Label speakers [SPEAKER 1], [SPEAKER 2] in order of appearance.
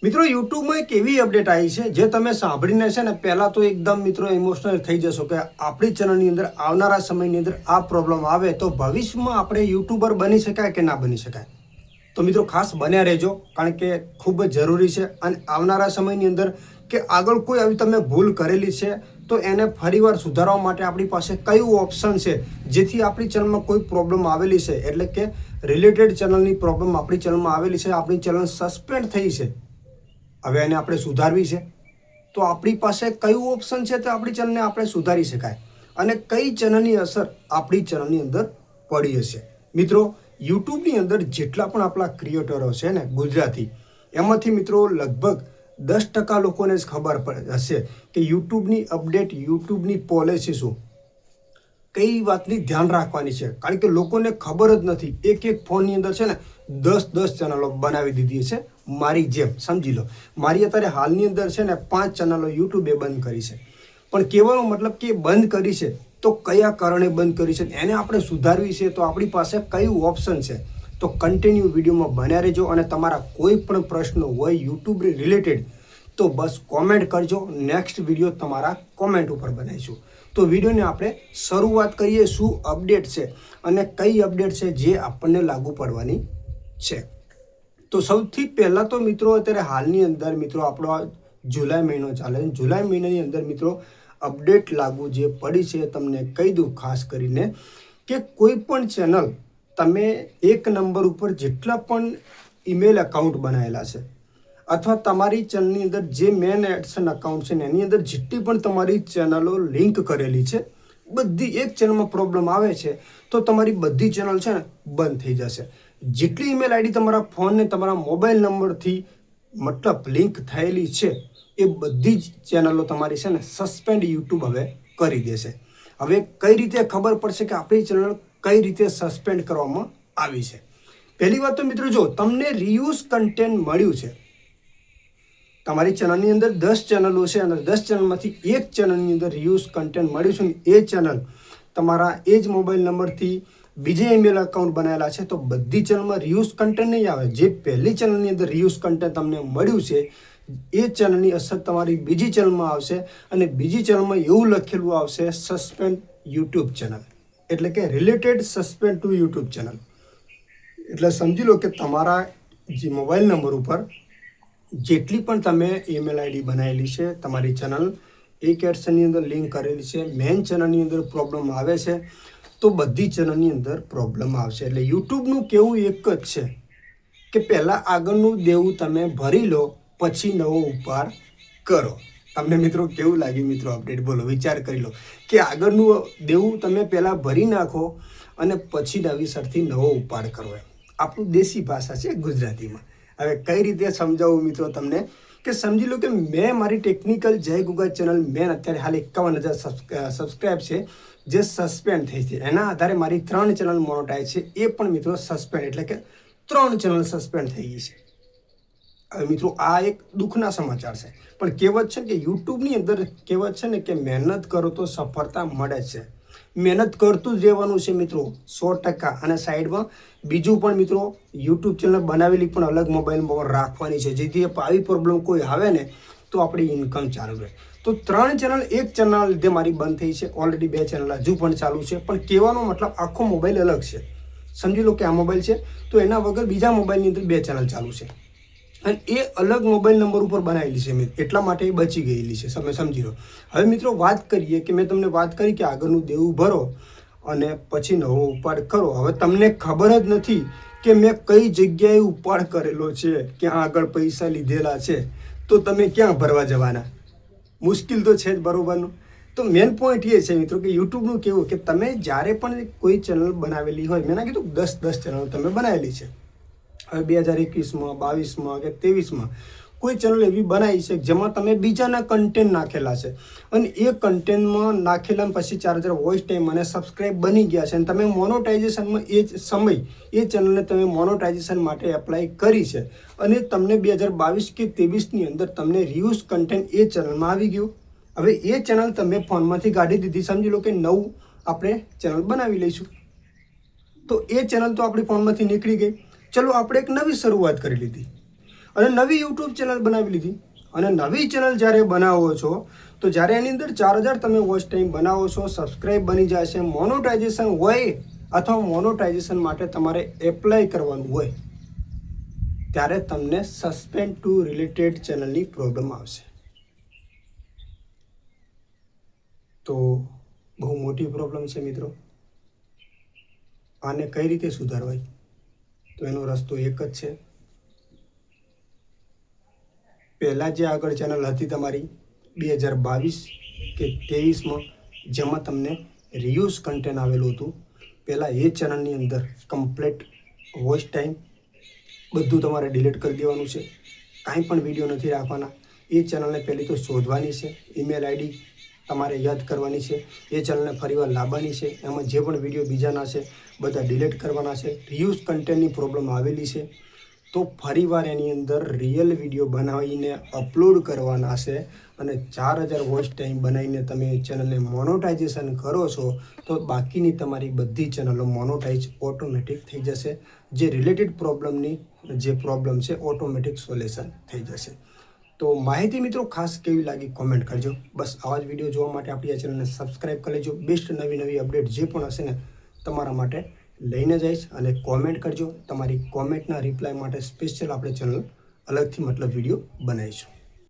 [SPEAKER 1] મિત્રો યુટ્યુબમાં એક એવી અપડેટ આવી છે જે તમે સાંભળીને છે ને પહેલાં તો એકદમ મિત્રો ઇમોશનલ થઈ જશો કે આપણી ચેનલની અંદર આવનારા સમયની અંદર આ પ્રોબ્લેમ આવે તો ભવિષ્યમાં આપણે યુટ્યુબર બની શકાય કે ના બની શકાય. તો મિત્રો ખાસ બન્યા રહેજો, કારણ કે ખૂબ જ જરૂરી છે. અને આવનારા સમયની અંદર કે આગળ કોઈ આવી તમે ભૂલ કરેલી છે તો એને ફરીવાર સુધારવા માટે આપણી પાસે કયું ઓપ્શન છે જેથી આપણી ચેનલમાં કોઈ પ્રોબ્લેમ આવેલી છે, એટલે કે રિલેટેડ ચેનલની પ્રોબ્લેમ આપણી ચેનલમાં આવેલી છે, આપણી ચેનલ સસ્પેન્ડ થઈ છે, હવે એને આપણે સુધારવી છે તો આપણી પાસે કયું ઓપ્શન છે તો આપણી ચેનલને આપણે સુધારી શકાય અને કઈ ચેનલની અસર આપણી ચેનલની અંદર પડી હશે. મિત્રો યુટ્યુબની અંદર જેટલા પણ આપણા ક્રિએટરો છે ને ગુજરાતી, એમાંથી મિત્રો લગભગ 10% લોકોને જ ખબર હશે કે યુટ્યુબની અપડેટ, યુટ્યુબની પોલિસી શું, કઈ વાતની ધ્યાન રાખવાની છે. કારણ કે લોકોને ખબર જ નથી. એક ફોનની અંદર છે ને 10 ચેનલો બનાવી દીધી છે. મારી જેમ સમજી લો, મારી અત્યારે હાલની અંદર છે ને 5 ચેનલો યુટ્યુબે બંધ કરી છે. પણ કહેવાનો મતલબ કે બંધ કરી છે તો કયા કારણે બંધ કરી છે, એને આપણે સુધારવી છે તો આપણી પાસે કયું ઓપ્શન છે. તો કન્ટિન્યુ વિડીયોમાં બન્યા રહેજો અને તમારા કોઈ પણ પ્રશ્નો હોય યુટ્યુબ રિલેટેડ તો બસ કોમેન્ટ કરજો. નેક્સ્ટ વિડીયો તમારા કોમેન્ટ ઉપર બનાવીશું. તો વિડીયોને આપણે શરૂઆત કરીએ. શું અપડેટ છે અને કઈ અપડેટ છે જે આપણને લાગુ પડવાની છે. તો સૌથી પહેલાં તો મિત્રો અત્યારે હાલની અંદર મિત્રો આપણો જુલાઈ મહિનો ચાલે છે. જુલાઈ મહિનાની અંદર મિત્રો અપડેટ લાગુ જે પડી છે તમને કહી દઉં ખાસ કરીને કે કોઈ પણ ચેનલ તમે એક નંબર ઉપર જેટલા પણ ઈમેલ એકાઉન્ટ બનાવેલા છે અથવા તમારી ચેનલની અંદર જે મેન એડસન અકાઉન્ટ છે ને એની અંદર જેટલી પણ તમારી ચેનલો લિંક કરેલી છે, બધી એક ચેનલમાં પ્રોબ્લેમ આવે છે તો તમારી બધી ચેનલ છે ને બંધ થઈ જશે. જેટલી ઈમેલ આઈડી તમારા ફોનને તમારા મોબાઈલ નંબરથી મતલબ લિંક થયેલી છે એ બધી જ ચેનલો તમારી છે ને સસ્પેન્ડ યુટ્યુબ હવે કરી દેશે. હવે કઈ રીતે ખબર પડશે કે આપણી ચેનલ કઈ રીતે સસ્પેન્ડ કરવામાં આવી છે? પહેલી વાત તો મિત્રો, જો તમને રીયુઝ કન્ટેન્ટ મળ્યું છે, તમારી ચેનલની અંદર 10 ચેનલો છે અને 10 ચેનલમાંથી એક ચેનલની અંદર રીયુઝ કન્ટેન્ટ મળ્યું છે ને એ ચેનલ તમારા એ જ મોબાઈલ નંબરથી બીજે ઈમેલ એકાઉન્ટ બનાવેલા છે તો બધી ચેનલમાં રીયુઝ કન્ટેન્ટ નહીં આવે. જે પહેલી ચેનલની અંદર રીયુઝ કન્ટેન્ટ તમને મળ્યું છે એ ચેનલની અસર તમારી બીજી ચેનલમાં આવશે અને બીજી ચેનલમાં એવું લખેલું આવશે સસ્પેન્ડ યુટ્યુબ ચેનલ, એટલે કે related suspend to YouTube channel. એટલે સમજી લો કે તમારા જે મોબાઈલ નંબર ઉપર જેટલી પણ તમે ઈમેલ આઈડી બનાવેલી છે, તમારી ચેનલ એક એડસનની અંદર લિંક કરેલી છે, મેઇન ચેનલની અંદર પ્રોબ્લેમ આવે છે તો બધી ચેનલની અંદર પ્રોબ્લેમ આવશે. એટલે યુટ્યુબનું કહેવું એક જ છે કે પહેલાં આગળનું દેવું તમે ભરી લો પછી નવો ઉપાડ કરો. તમને મિત્રો કેવું લાગ્યું મિત્રો અપડેટ? બોલો, વિચાર કરી લો કે આગળનું દેવું તમે પહેલાં ભરી નાખો અને પછી નવીસરથી નવો ઉપાડ કરો. એમ આપણું દેશી ભાષા છે ગુજરાતીમાં. હવે કઈ રીતે સમજાવું મિત્રો તમને કે સમજી લો કે મેં મારી ટેકનિકલ જય ગુગા ચેનલ મેં અત્યારે હાલ 51,000 સબસ્ક્રાઈબ છે જે સસ્પેન્ડ થઈ છે. એના આધારે મારી 3 ચેનલ મોનોટાઈઝ છે, એ પણ મિત્રો સસ્પેન્ડ, એટલે કે 3 ચેનલ સસ્પેન્ડ થઈ ગઈ છે. હવે મિત્રો આ એક દુઃખના સમાચાર છે, પણ કહેવત છે કે યુટ્યુબની અંદર કહેવત છે ને કે મહેનત કરો તો સફળતા મળે છે. મહેનત કરતું જ રહેવાનું છે મિત્રો 100%. અને સાઈડમાં બીજું પણ મિત્રો યુટ્યુબ ચેનલ બનાવેલી પણ અલગ મોબાઈલમાં રાખવાની છે જેથી આવી પ્રોબ્લેમ કોઈ આવે ને તો આપણી ઇન્કમ ચાલુ રહે. તો 3 ચેનલ એક ચેનલના લીધે મારી બંધ થઈ છે. ઓલરેડી 2 ચેનલ હજુ પણ ચાલુ છે, પણ કહેવાનો મતલબ આખો મોબાઈલ અલગ છે. સમજી લો કે આ મોબાઈલ છે તો એના વગર બીજા મોબાઈલની અંદર 2 ચેનલ ચાલુ છે અને એ અલગ મોબાઈલ નંબર ઉપર બનાવેલી છે મેં, એટલા માટે એ બચી ગયેલી છે. તમે સમજી લો. હવે મિત્રો વાત કરીએ કે મેં તમને વાત કરી કે આગળનું દેવું ભરો અને પછી નવો ઉપાડ કરો. હવે તમને ખબર જ નથી કે મેં કઈ જગ્યાએ ઉપાડ કરેલો છે, ક્યાં આગળ પૈસા લીધેલા છે, તો તમે ક્યાં ભરવા જવાના? મુશ્કેલ તો છે જ, બરાબરનું. તો મેન પોઈન્ટ એ છે મિત્રો કે યુટ્યુબનું કેવું કે તમે જ્યારે પણ કોઈ ચેનલ બનાવેલી હોય, મેં ના કીધું 10 ચેનલ તમે બનાવેલી છે, હવે 2021માં 22માં કે 23માં કોઈ ચેનલ એવી બનાવી છે જેમાં તમે બીજાના કન્ટેન્ટ નાખેલા છે અને એ કન્ટેન્ટમાં નાખેલા પછી 4000 વોઇસ ટાઈમ અને સબસ્ક્રાઈબ બની ગયા છે અને તમે મોનોટાઇઝેશનમાં એ જ સમય એ ચેનલને તમે મોનોટાઇઝેશન માટે એપ્લાય કરી છે અને તમને 2022 કે 23ની અંદર તમને રીયુઝ કન્ટેન્ટ એ ચેનલમાં આવી ગયું. હવે એ ચેનલ તમે ફોનમાંથી કાઢી દીધી. સમજી લો કે નવું આપણે ચેનલ બનાવી લઈશું તો એ ચેનલ તો આપણી ફોનમાંથી નીકળી ગઈ. ચલો આપણે એક નવી શરૂઆત કરી લીધી. અને નવી યુટ્યુબ ચેનલ બનાવી લીધી. અને નવી ચેનલ જ્યારે બનાવો છો તો જ્યારે એની અંદર 4000 તમે વોચ ટાઈમ બનાવો છો, સબસ્ક્રાઈબ બની જાય છે, મોનોટાઇઝેશન હોય અથવા મોનોટાઇઝેશન માટે તમારે એપ્લાય કરવાનું હોય, ત્યારે તમને સસ્પેન્ડ ટુ રિલેટેડ ચેનલની પ્રોબ્લેમ આવશે. તો બહુ મોટી પ્રોબ્લેમ છે મિત્રો. આને કઈ રીતે સુધારવાય? તો એનો રસ્તો એક જ છે. પહેલાં જે આગળ ચેનલ હતી તમારી 2022 કે 23માં, જેમાં તમને રિયુઝ કન્ટેન્ટ આવેલું હતું, પહેલાં એ ચેનલની અંદર કમ્પ્લીટ વોચ ટાઈમ બધું તમારે ડિલીટ કરી દેવાનું છે. કાંઈ પણ વિડીયો નથી રાખવાના. એ ચેનલને પહેલી તો શોધવાની છે, ઈમેલ આઈડી તમારે યાદ કરવાની છે, એ ચેનલને ફરીવાર લાવવાની છે, એમાં જે પણ વિડીયો બીજાના છે બધા ડિલીટ કરવાના છે. રિયુઝ કન્ટેન્ટની પ્રોબ્લેમ આવેલી છે તો ફરીવાર એની અંદર રિયલ વિડીયો બનાવીને અપલોડ કરવાના છે. અને 4000 વોચ ટાઈમ બનાવીને તમે ચેનલને મોનોટાઇઝેશન કરો છો તો બાકીની તમારી બધી ચેનલો મોનોટાઇઝ ઓટોમેટિક થઈ જશે. જે રિલેટેડ પ્રોબ્લેમની જે પ્રોબ્લેમ છે ઓટોમેટિક સોલ્યુશન થઈ જશે. તો માહિતી મિત્રો ખાસ કેવી લાગી કોમેન્ટ કરજો. બસ આવા જ વિડીયો જોવા માટે આપણી આ ચેનલને સબસ્ક્રાઈબ કરી લેજો. બેસ્ટ નવી અપડેટ જે પણ હશે ને તમારા માટે લઈને જઈશ. અને કોમેન્ટ કરજો. તમારી કોમેન્ટના રિપ્લાય માટે સ્પેશિયલ આપણે ચેનલ અલગથી વિડીયો બનાવીશું.